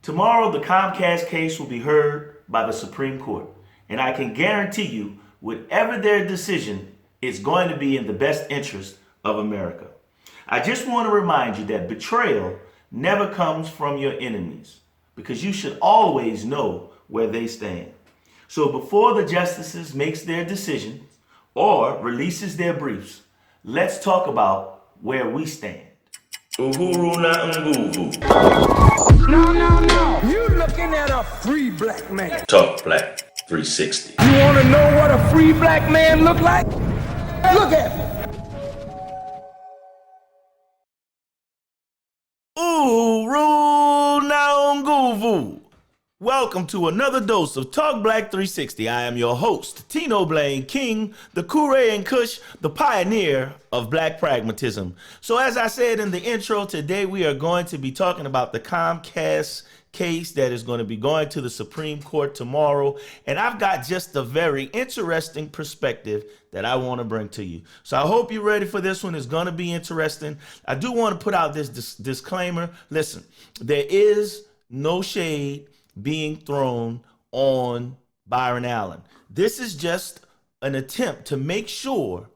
Tomorrow, the Comcast case will be heard by the Supreme Court, and I can guarantee you, whatever their decision, it's going to be in the best interest of America. I just want to remind you that betrayal never comes from your enemies, because you should always know where they stand. So before the justices makes their decisions or releases their briefs, let's talk about where we stand. Uhuru na nguvu. No. You looking at a free black man. Talk Black 360. You want to know what a free black man look like? Look at me. Uhuru na nguvu. Welcome to another dose of Talk Black 360. I am your host, Tino Blaine King, the Kool-Aid and Kush, the pioneer of black pragmatism. So as I said in the intro, today we are going to be talking about the Comcast case that is going to be going to the Supreme Court tomorrow. And I've got just a very interesting perspective that I want to bring to you. So I hope you're ready for this one. It's going to be interesting. I do want to put out this disclaimer. Listen, there is no shade being thrown on Byron Allen. This is just an attempt to make sure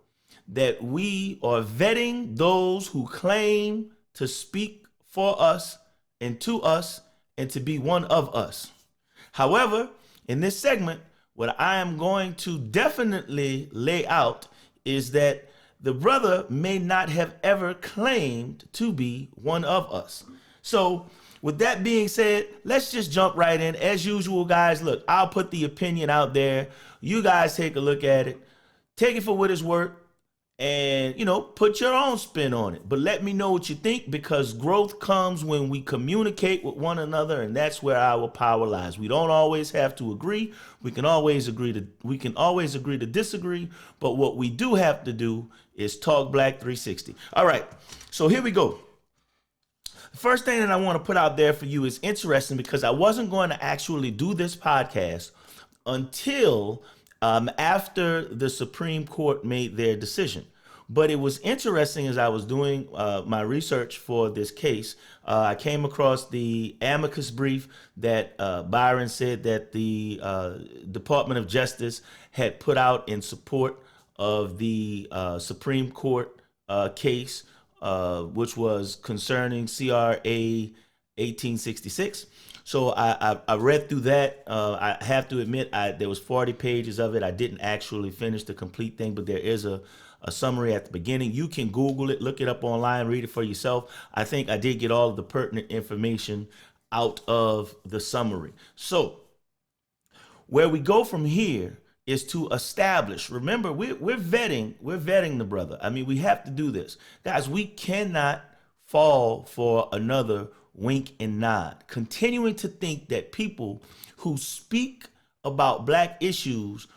that we are vetting those who claim to speak for us and to us and to be one of us. However, in this segment, what I am going to definitely lay out is that the brother may not have ever claimed to be one of us. So with that being said, let's just jump right in. As usual, guys, look, I'll put the opinion out there. You guys take a look at it. Take it for what it's worth and, put your own spin on it. But let me know what you think, because growth comes when we communicate with one another, and that's where our power lies. We don't always have to agree. We can always agree to disagree, but what we do have to do is talk Black 360. All right, so here we go. The first thing that I want to put out there for you is interesting, because I wasn't going to actually do this podcast until after the Supreme Court made their decision. But it was interesting as I was doing my research for this case. I came across the Amicus brief that Byron said that the Department of Justice had put out in support of the Supreme Court case, which was concerning CRA 1866. So I read through that. I have to admit, there was 40 pages of it. I didn't actually finish the complete thing, but there is a summary at the beginning. You can Google it, look it up online, read it for yourself. I think I did get all of the pertinent information out of the summary. So where we go from here is to establish. Remember, we're vetting the brother. I mean, we have to do this. Guys, we cannot fall for another wink and nod. Continuing to think that people who speak about black issues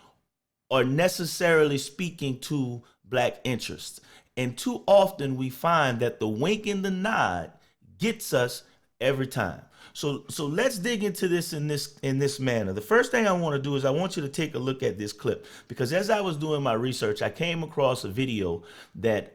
are necessarily speaking to black interests. And too often we find that the wink and the nod gets us every time. So let's dig into this in this manner. The first thing I want to do is I want you to take a look at this clip, because as I was doing my research, I came across a video that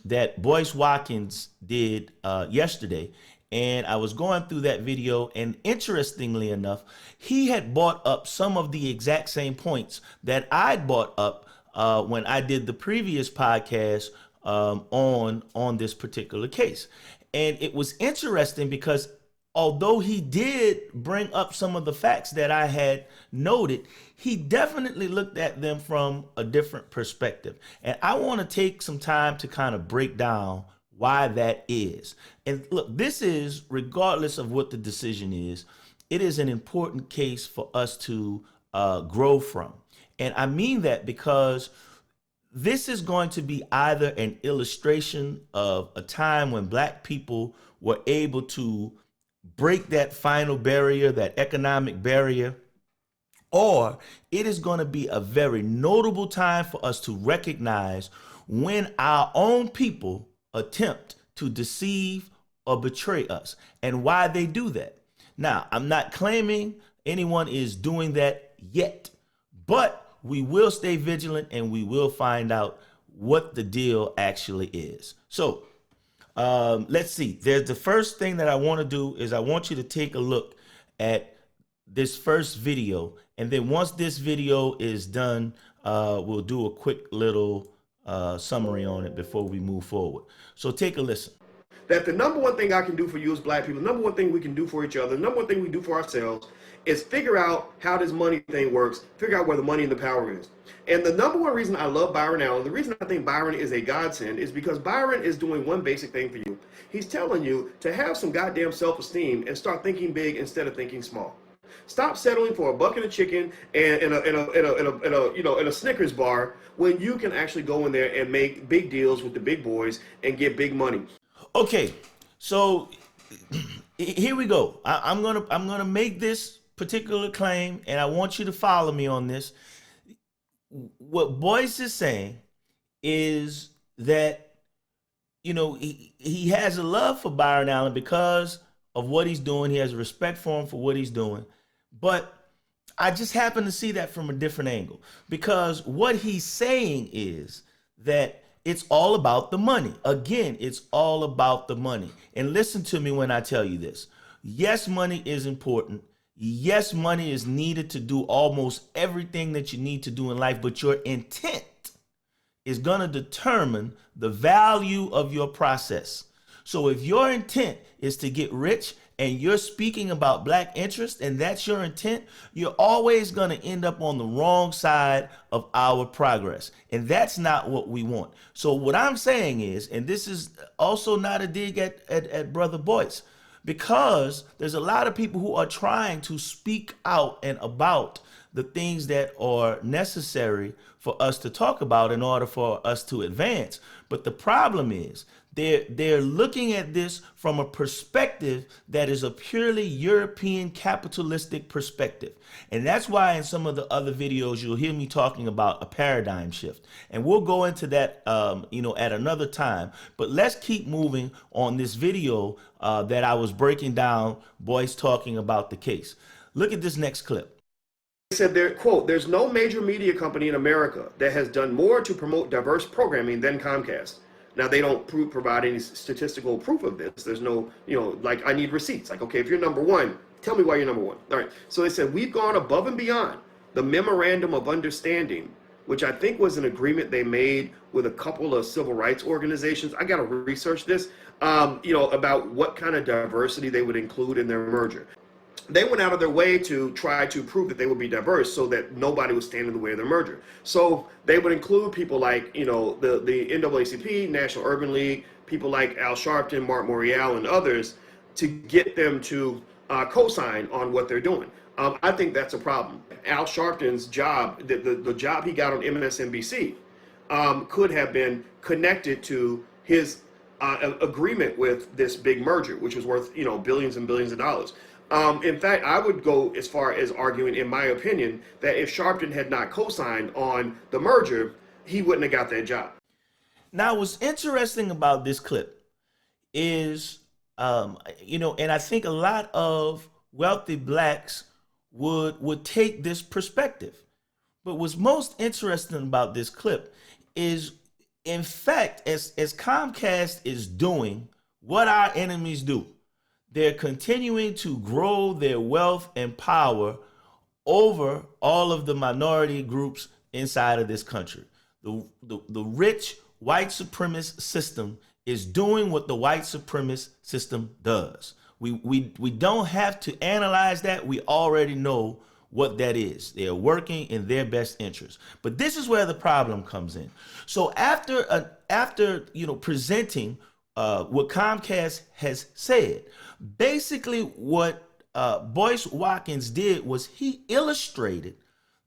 that Boyce Watkins did yesterday, and I was going through that video, and interestingly enough, he had brought up some of the exact same points that I'd brought up when I did the previous podcast on this particular case. And it was interesting because although he did bring up some of the facts that I had noted, he definitely looked at them from a different perspective. And I want to take some time to kind of break down why that is. And look, this is, regardless of what the decision is, it is an important case for us to grow from. And I mean that because this is going to be either an illustration of a time when black people were able to break that final barrier, that economic barrier, or it is going to be a very notable time for us to recognize when our own people attempt to deceive or betray us and why they do that. Now, I'm not claiming anyone is doing that yet, but we will stay vigilant and we will find out what the deal actually is. So Let's see. There's the first thing that I want to do is I want you to take a look at this first video, and then once this video is done, we'll do a quick little summary on it before we move forward. So take a listen. That the number one thing I can do for you as black people, the number one thing we can do for each other, the number one thing we do for ourselves is figure out how this money thing works, figure out where the money and the power is. And the number one reason I love Byron Allen, the reason I think Byron is a godsend is because Byron is doing one basic thing for you. He's telling you to have some goddamn self-esteem and start thinking big instead of thinking small. Stop settling for a bucket of chicken and in a Snickers bar when you can actually go in there and make big deals with the big boys and get big money. Okay, so here we go. I'm gonna make this particular claim, and I want you to follow me on this. What Boyce is saying is that, you know, he has a love for Byron Allen because of what he's doing. He has a respect for him for what he's doing. But I just happen to see that from a different angle, because what he's saying is that it's all about the money. Again, it's all about the money. And listen to me when I tell you this. Yes, money is important. Yes, money is needed to do almost everything that you need to do in life, but your intent is going to determine the value of your process. So if your intent is to get rich and you're speaking about black interest and that's your intent, you're always going to end up on the wrong side of our progress. And that's not what we want. So what I'm saying is, and this is also not a dig at Brother Boyce, because there's a lot of people who are trying to speak out and about the things that are necessary for us to talk about in order for us to advance. But the problem is they're looking at this from a perspective that is a purely European capitalistic perspective. And that's why in some of the other videos, you'll hear me talking about a paradigm shift. And we'll go into that, at another time. But let's keep moving on this video that I was breaking down, Boyce talking about the case. Look at this next clip. They said, there, quote, "There's no major media company in America that has done more to promote diverse programming than Comcast." Now, they don't provide any statistical proof of this. There's no, like, I need receipts. Like, okay, if you're number one, tell me why you're number one. All right. So they said, "We've gone above and beyond the Memorandum of Understanding," which I think was an agreement they made with a couple of civil rights organizations. I got to research this, about what kind of diversity they would include in their merger. They went out of their way to try to prove that they would be diverse so that nobody would stand in the way of their merger. So they would include people like, the NAACP, National Urban League, people like Al Sharpton, Mark Morial, and others to get them to co-sign on what they're doing. I think that's a problem. Al Sharpton's job, the job he got on MSNBC, could have been connected to his agreement with this big merger, which was worth, billions and billions of dollars. In fact, I would go as far as arguing, in my opinion, that if Sharpton had not co-signed on the merger, he wouldn't have got that job. Now, what's interesting about this clip is, and I think a lot of wealthy blacks would take this perspective. But what's most interesting about this clip is, in fact, as Comcast is doing what our enemies do, they're continuing to grow their wealth and power over all of the minority groups inside of this country. The rich white supremacist system is doing what the white supremacist system does. We don't have to analyze that. We already know what that is. They're working in their best interest. But this is where the problem comes in. So after presenting what Comcast has said, basically what Boyce Watkins did was he illustrated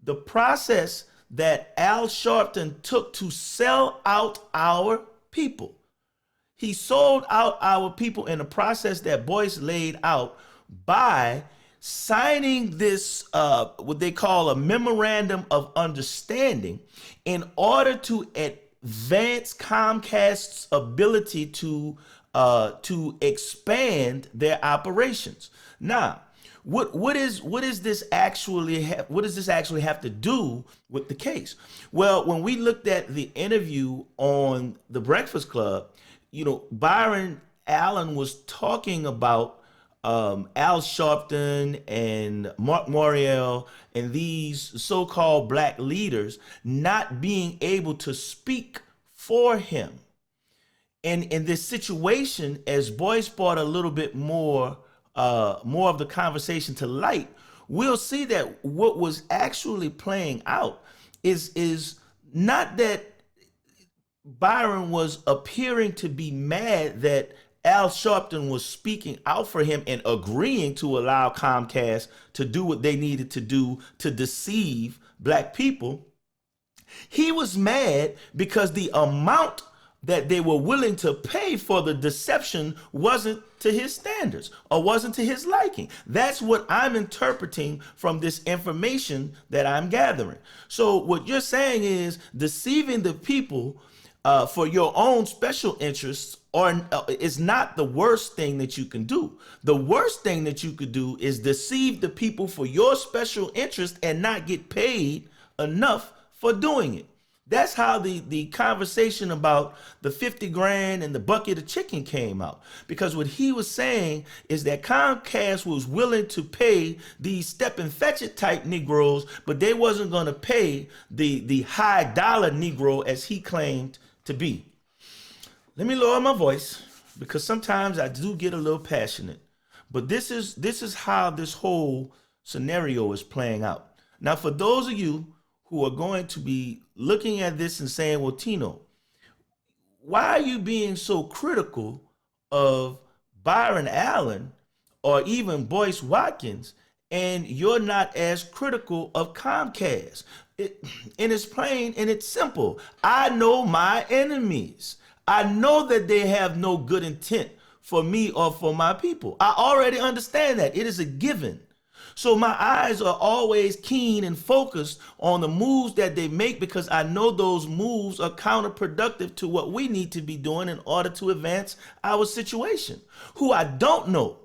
the process that Al Sharpton took to sell out our people. He sold out our people in a process that Boyce laid out by signing this, what they call a memorandum of understanding, in order to advance Comcast's ability to expand their operations. Now, what does this actually have to do with the case? Well, when we looked at the interview on The Breakfast Club, Byron Allen was talking about Al Sharpton and Mark Morial and these so-called black leaders not being able to speak for him. And in this situation, as Boyce brought a little bit more of the conversation to light, we'll see that what was actually playing out is not that Byron was appearing to be mad that Al Sharpton was speaking out for him and agreeing to allow Comcast to do what they needed to do to deceive black people. He was mad because the amount that they were willing to pay for the deception wasn't to his standards or wasn't to his liking. That's what I'm interpreting from this information that I'm gathering. So what you're saying is deceiving the people for your own special interests is not the worst thing that you can do. The worst thing that you could do is deceive the people for your special interest and not get paid enough for doing it. That's how the conversation about the 50 grand and the bucket of chicken came out. Because what he was saying is that Comcast was willing to pay these step and fetch it type Negroes, but they wasn't going to pay the high dollar Negro as he claimed to be. Let me lower my voice because sometimes I do get a little passionate. But this is how this whole scenario is playing out. Now, for those of you who are going to be looking at this and saying, well, Tino, why are you being so critical of Byron Allen or even Boyce Watkins, and you're not as critical of Comcast? And it's plain and it's simple. I know my enemies. I know that they have no good intent for me or for my people. I already understand that. It is a given. So my eyes are always keen and focused on the moves that they make because I know those moves are counterproductive to what we need to be doing in order to advance our situation. Who I don't know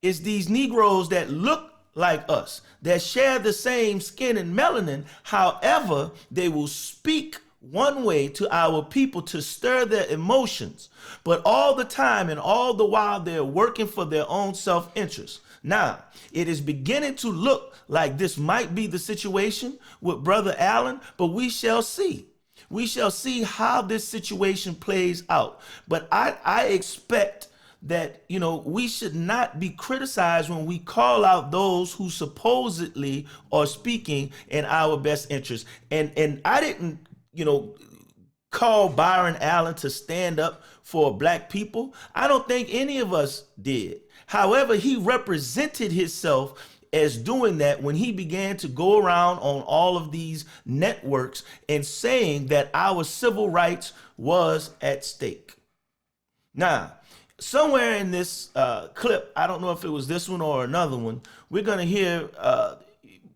is these Negroes that look like us, that share the same skin and melanin. However, they will speak one way to our people to stir their emotions, but all the time and all the while they're working for their own self-interest. Now, it is beginning to look like this might be the situation with Brother Allen, but we shall see. We shall see how this situation plays out. But I expect that, we should not be criticized when we call out those who supposedly are speaking in our best interest. And I didn't, call Byron Allen to stand up for black people. I don't think any of us did. However, he represented himself as doing that when he began to go around on all of these networks and saying that our civil rights was at stake. Now, somewhere in this clip, I don't know if it was this one or another one, we're going to hear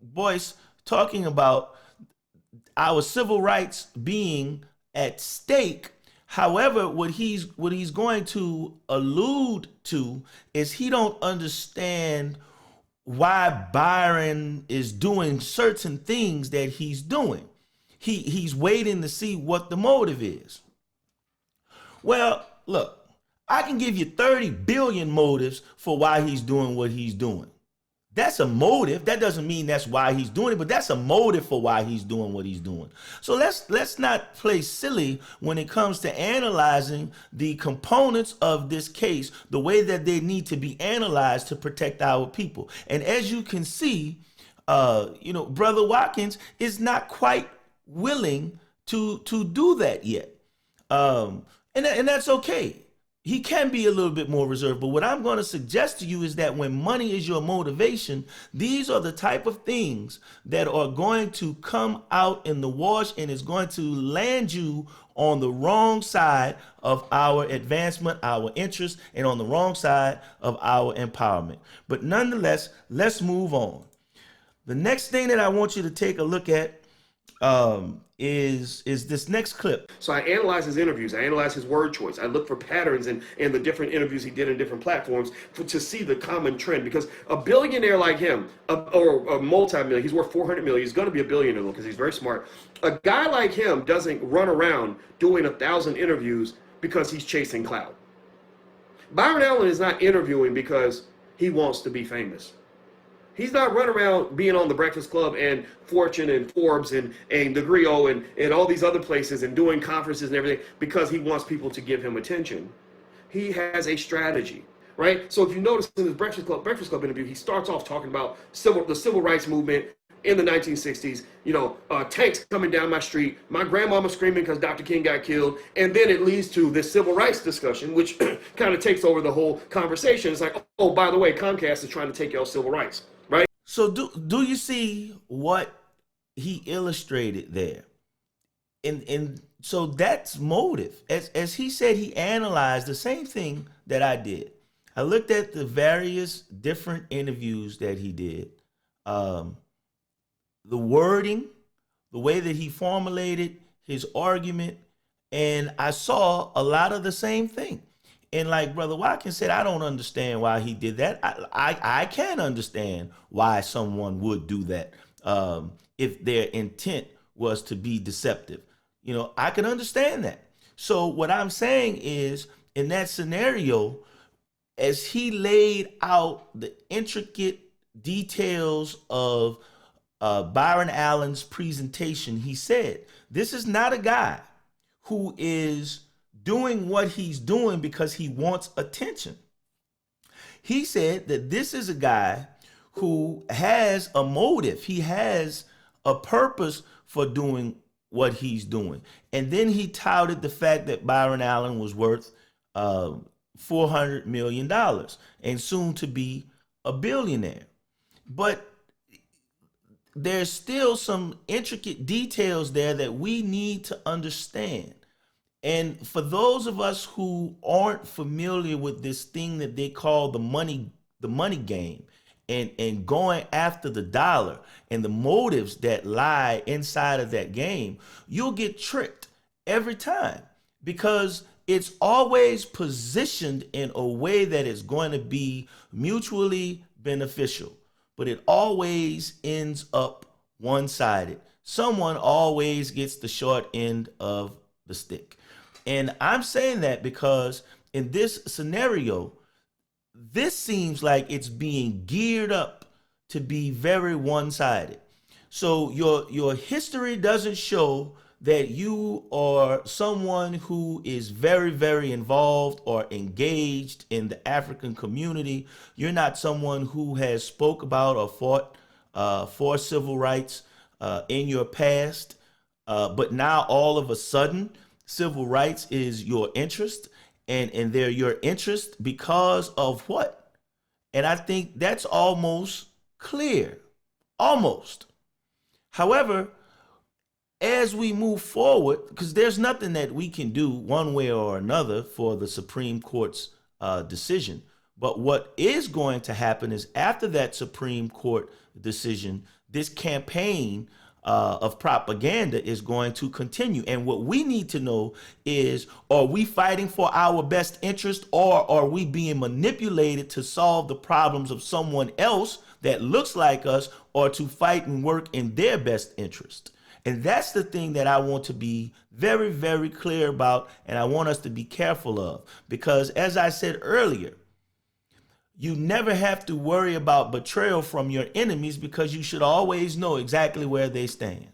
Boyce talking about our civil rights being at stake. However, what he's going to allude to is he don't understand why Byron is doing certain things that he's doing. He's waiting to see what the motive is. Well, look, I can give you 30 billion motives for why he's doing what he's doing. That's a motive. That doesn't mean that's why he's doing it, but that's a motive for why he's doing what he's doing. So let's not play silly when it comes to analyzing the components of this case the way that they need to be analyzed to protect our people. And as you can see, Brother Watkins is not quite willing to do that yet. And that's okay. He can be a little bit more reserved, but what I'm going to suggest to you is that when money is your motivation, these are the type of things that are going to come out in the wash and is going to land you on the wrong side of our advancement, our interest, and on the wrong side of our empowerment. But nonetheless, let's move on. The next thing that I want you to take a look at is this next clip. So I analyze his interviews. I analyze his word choice. I look for patterns in the different interviews he did in different platforms to see the common trend. Because a billionaire like him, or a multi-million, he's worth 400 million. He's going to be a billionaire because he's very smart. A guy like him doesn't run around doing 1,000 interviews because he's chasing clout. Byron Allen is not interviewing because he wants to be famous. He's not running around being on the Breakfast Club and Fortune and Forbes and The Griot and all these other places and doing conferences and everything because he wants people to give him attention. He has a strategy, right? So if you notice in his Breakfast Club interview, he starts off talking about the civil rights movement in the 1960s, tanks coming down my street, my grandmama screaming because Dr. King got killed, and then it leads to this civil rights discussion, which kind of takes over the whole conversation. It's like, oh, by the way, Comcast is trying to take y'all civil rights, right? So do you see what he illustrated there? And so that's motive. As he said, he analyzed the same thing that I did. I looked at the various different interviews that he did. The wording, the way that he formulated his argument, and I saw a lot of the same thing. And like Brother Watkins said, I don't understand why he did that. I can understand why someone would do that if their intent was to be deceptive. I can understand that. So what I'm saying is, in that scenario, as he laid out the intricate details of Byron Allen's presentation, he said, this is not a guy who is doing what he's doing because he wants attention. He said that this is a guy who has a motive. He has a purpose for doing what he's doing. And then he touted the fact that Byron Allen was worth $400 million and soon to be a billionaire. But there's still some intricate details there that we need to understand. And for those of us who aren't familiar with this thing that they call the money game, and going after the dollar and the motives that lie inside of that game, you'll get tricked every time, because it's always positioned in a way that is going to be mutually beneficial, but it always ends up one-sided. Someone always gets the short end of the stick. And I'm saying that because in this scenario, this seems like it's being geared up to be very one-sided. So your history doesn't show that you are someone who is very, very involved or engaged in the African community. You're not someone who has spoke about or fought for civil rights in your past, but now all of a sudden, civil rights is your interest, and they're your interest because of what? And I think that's almost clear, almost. However, as we move forward, because there's nothing that we can do one way or another for the Supreme Court's decision, but what is going to happen is after that Supreme Court decision, this campaign of propaganda is going to continue. And what we need to know is, are we fighting for our best interest, or are we being manipulated to solve the problems of someone else that looks like us, or to fight and work in their best interest? And that's the thing that I want to be very, very clear about, and I want us to be careful of, because as I said earlier, you never have to worry about betrayal from your enemies, because you should always know exactly where they stand.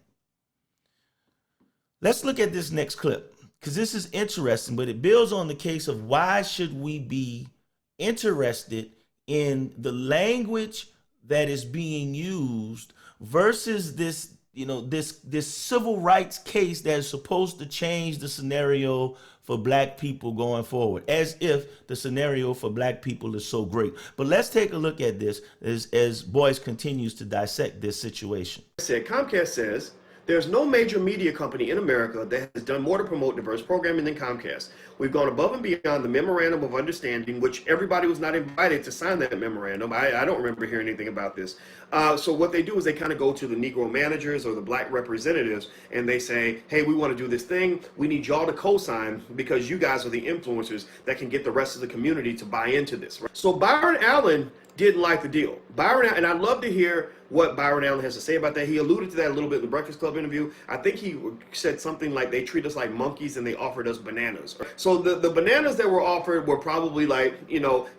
Let's look at this next clip, because this is interesting, but it builds on the case of why should we be interested in the language that is being used versus this, this civil rights case that is supposed to change the scenario for black people going forward, as if the scenario for black people is so great. But let's take a look at this as Boyce continues to dissect this situation. Comcast says there's no major media company in America that has done more to promote diverse programming than Comcast. We've gone above and beyond the memorandum of understanding, which everybody was not invited to sign that memorandum. I don't remember hearing anything about this. So what they do is they kind of go to the Negro managers or the black representatives, and they say, hey, we want to do this thing. We need y'all to co-sign because you guys are the influencers that can get the rest of the community to buy into this. Right? So Byron Allen didn't like the deal. Byron, and I'd love to hear what Byron Allen has to say about that. He alluded to that a little bit in the Breakfast Club interview. I think he said something like they treat us like monkeys and they offered us bananas. So the bananas that were offered were probably like,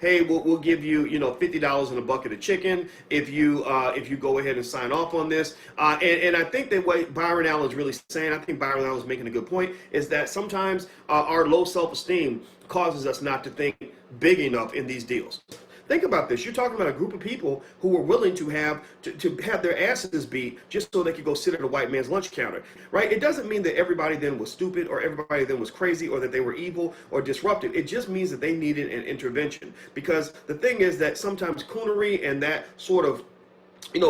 hey, we'll give you, $50 and a bucket of chicken if you go ahead and sign off on this. And I think that what Byron Allen is really saying, I think Byron Allen is making a good point, is that sometimes our low self-esteem causes us not to think big enough in these deals. Think about this. You're talking about a group of people who were willing to have their asses beat just so they could go sit at a white man's lunch counter, right? It doesn't mean that everybody then was stupid or everybody then was crazy or that they were evil or disruptive. It just means that they needed an intervention. Because the thing is that sometimes coonery and that sort of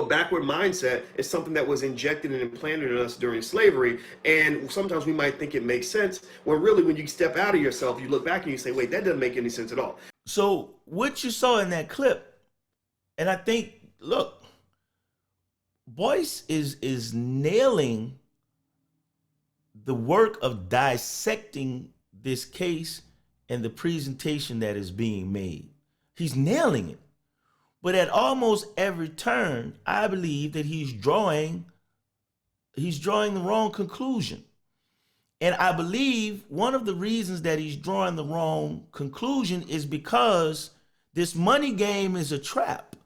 backward mindset is something that was injected and implanted in us during slavery. And sometimes we might think it makes sense when really when you step out of yourself, you look back and you say, wait, that doesn't make any sense at all. So what you saw in that clip, and I think, look, Boyce is nailing the work of dissecting this case and the presentation that is being made. He's nailing it. But at almost every turn, I believe that he's drawing the wrong conclusion. And I believe one of the reasons that he's drawing the wrong conclusion is because this money game is a trap.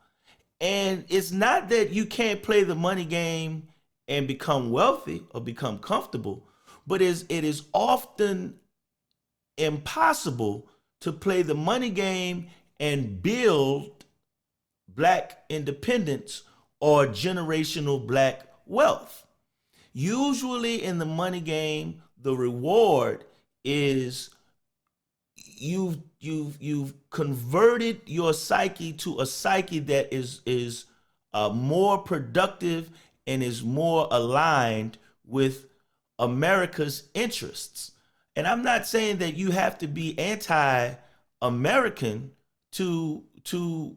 And it's not that you can't play the money game and become wealthy or become comfortable, but it is often impossible to play the money game and build Black independence or generational Black wealth. Usually in the money game, the reward is you've converted your psyche to a psyche that is more productive and is more aligned with America's interests. And I'm not saying that you have to be anti-American to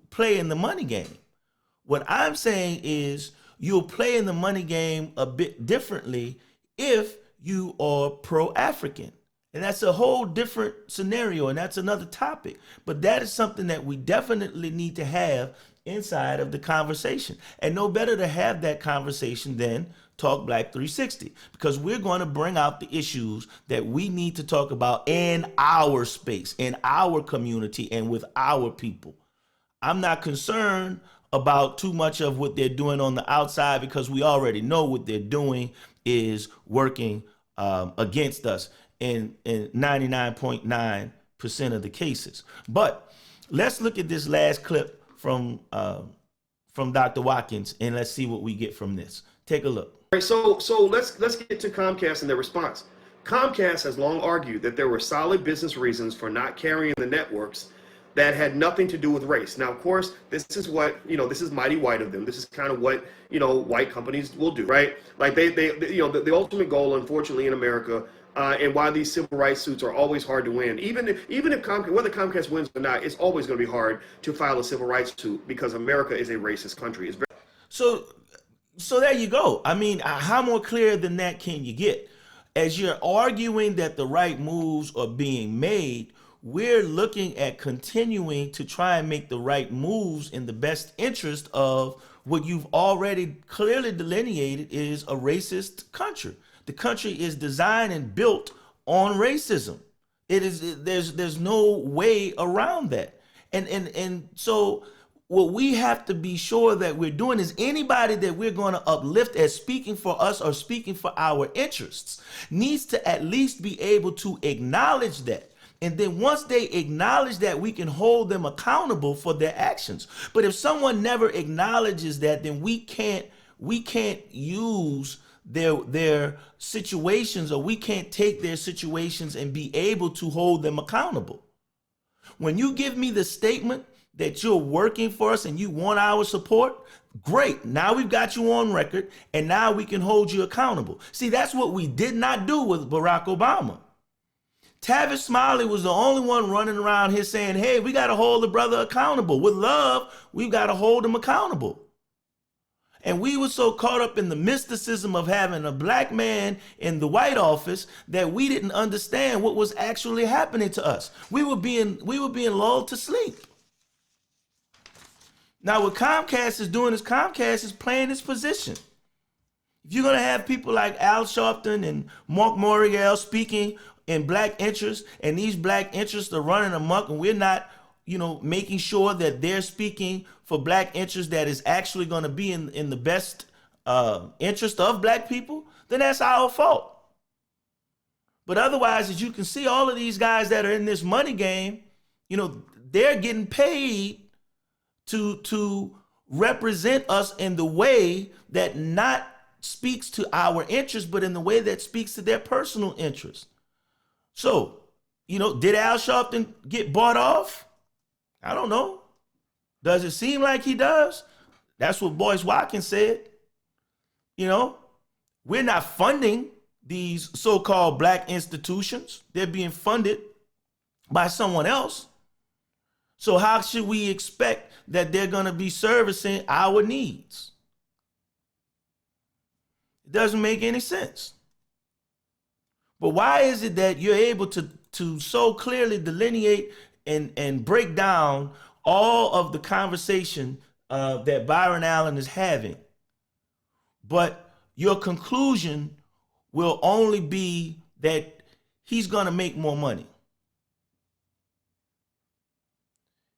play in the money game. What I'm saying is you'll play in the money game a bit differently if you are pro-African. And that's a whole different scenario, and that's another topic. But that is something that we definitely need to have inside of the conversation. And no better to have that conversation than Talk Black 360, because we're going to bring out the issues that we need to talk about in our space, in our community, and with our people. I'm not concerned about too much of what they're doing on the outside, because we already know what they're doing is working against us in 99.9% of the cases. But let's look at this last clip from Dr. Watkins, and let's see what we get from this. Take a look. All right, so let's get to Comcast and their response. Comcast has long argued that there were solid business reasons for not carrying the networks that had nothing to do with race. Now, of course, this is what, this is mighty white of them. This is kind of what, white companies will do, right? Like the ultimate goal, unfortunately, in America, and why these civil rights suits are always hard to win. Even if whether Comcast wins or not, it's always going to be hard to file a civil rights suit because America is a racist country. It's very So there you go. I mean, how more clear than that can you get? As you're arguing that the right moves are being made, we're looking at continuing to try and make the right moves in the best interest of what you've already clearly delineated is a racist country. The country is designed and built on racism. It is there's no way around that. And so what we have to be sure that we're doing is anybody that we're going to uplift as speaking for us or speaking for our interests needs to at least be able to acknowledge that. And then once they acknowledge that, we can hold them accountable for their actions. But if someone never acknowledges that, then we can't use their situations, or we can't take their situations and be able to hold them accountable. When you give me the statement that you're working for us and you want our support, great. Now we've got you on record, and now we can hold you accountable. See, that's what we did not do with Barack Obama. Tavis Smiley was the only one running around here saying, hey, we got to hold the brother accountable. With love, we've got to hold him accountable. And we were so caught up in the mysticism of having a black man in the White Office that we didn't understand what was actually happening to us. We were being lulled to sleep. Now, what Comcast is doing is Comcast is playing its position. If you're going to have people like Al Sharpton and Mark Morial speaking in black interests, and these black interests are running amok, and we're not, making sure that they're speaking for black interests that is actually going to be in the best interest of black people, then that's our fault. But otherwise, as you can see, all of these guys that are in this money game, they're getting paid to represent us in the way that not speaks to our interests, but in the way that speaks to their personal interests. So, did Al Sharpton get bought off? I don't know. Does it seem like he does? That's what Boyce Watkins said. We're not funding these so-called black institutions. They're being funded by someone else. So how should we expect that they're going to be servicing our needs? It doesn't make any sense. But why is it that you're able to so clearly delineate and break down all of the conversation that Byron Allen is having, but your conclusion will only be that he's going to make more money?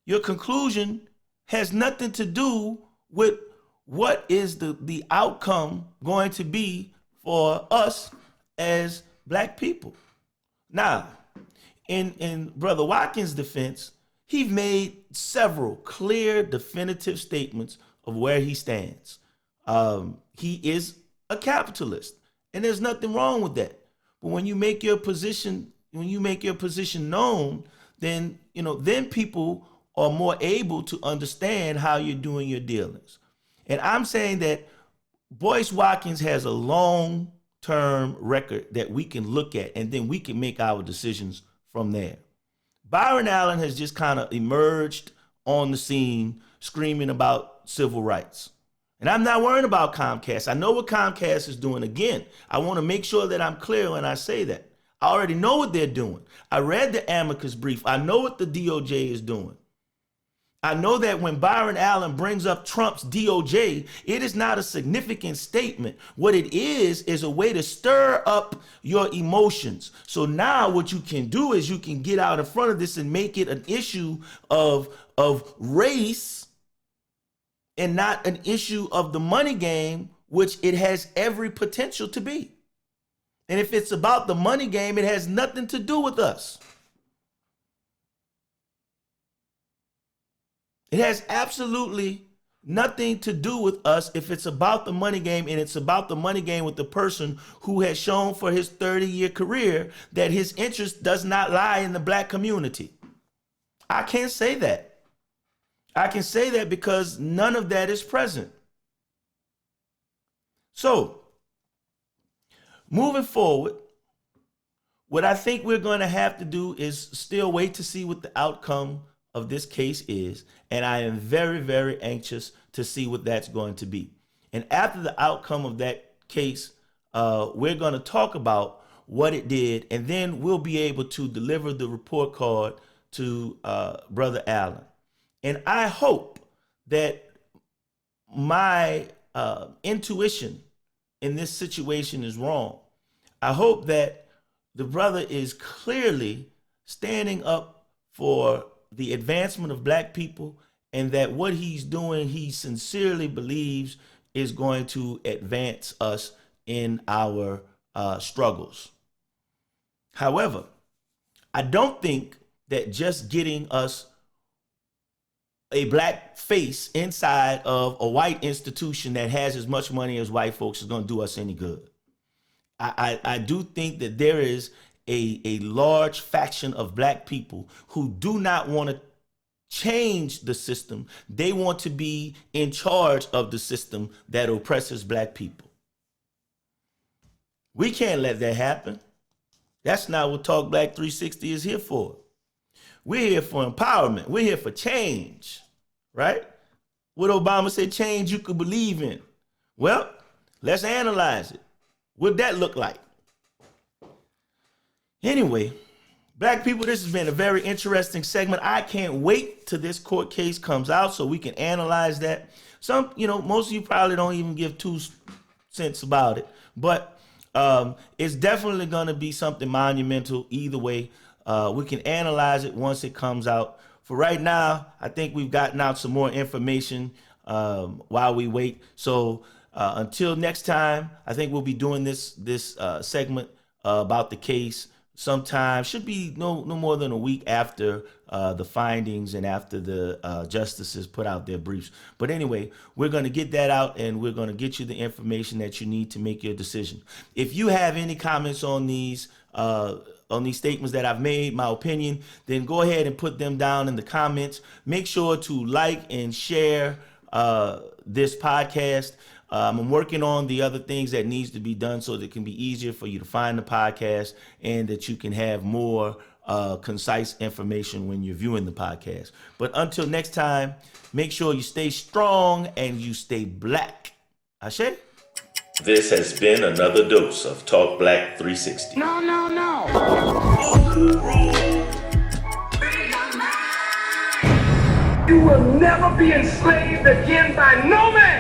Your conclusion has nothing to do with what is the outcome going to be for us as black people. Now, in Brother Watkins' defense, he made several clear, definitive statements of where he stands. He is a capitalist, and there's nothing wrong with that. But when you make your position known, then then people are more able to understand how you're doing your dealings. And I'm saying that Boyce Watkins has a long-term record that we can look at, and then we can make our decisions from there. Byron Allen has just kind of emerged on the scene screaming about civil rights. And I'm not worrying about Comcast. I know what Comcast is doing. Again, I want to make sure that I'm clear when I say that. I already know what they're doing. I read the Amicus brief. I know what the DOJ is doing. I know that when Byron Allen brings up Trump's DOJ, it is not a significant statement. What it is a way to stir up your emotions. So now what you can do is you can get out in front of this and make it an issue of race and not an issue of the money game, which it has every potential to be. And if it's about the money game, it has nothing to do with us. It has absolutely nothing to do with us if it's about the money game, and it's about the money game with the person who has shown for his 30-year career that his interest does not lie in the black community. I can't say that. I can say that because none of that is present. So, moving forward, what I think we're going to have to do is still wait to see what the outcome of this case is, and I am very, very anxious to see what that's going to be. And after the outcome of that case, we're going to talk about what it did, and then we'll be able to deliver the report card to Brother Allen. And I hope that my intuition in this situation is wrong. I hope that the brother is clearly standing up for the advancement of black people, and that what he's doing, he sincerely believes is going to advance us in our struggles. However, I don't think that just getting us a black face inside of a white institution that has as much money as white folks is going to do us any good. I do think that there is a large faction of black people who do not want to change the system. They want to be in charge of the system that oppresses black people. We can't let that happen. That's not what Talk Black 360 is here for. We're here for empowerment. We're here for change, right? What Obama said, change you could believe in. Well, let's analyze it. What'd that look like? Anyway, Black people, this has been a very interesting segment. I can't wait till this court case comes out so we can analyze that. Most of you probably don't even give 2 cents about it, but it's definitely going to be something monumental either way. We can analyze it once it comes out. For right now, I think we've gotten out some more information while we wait. So until next time, I think we'll be doing this segment about the case sometime. Should be no more than a week after the findings and after the justices put out their briefs. But anyway, we're going to get that out and we're going to get you the information that you need to make your decision. If you have any comments on these statements that I've made, my opinion, then go ahead and put them down in the comments. Make sure to like and share this podcast. I'm working on the other things that needs to be done so that it can be easier for you to find the podcast and that you can have more concise information when you're viewing the podcast. But until next time, make sure you stay strong and you stay black. Ashe? This has been another dose of Talk Black 360. No. You will never be enslaved again by no man.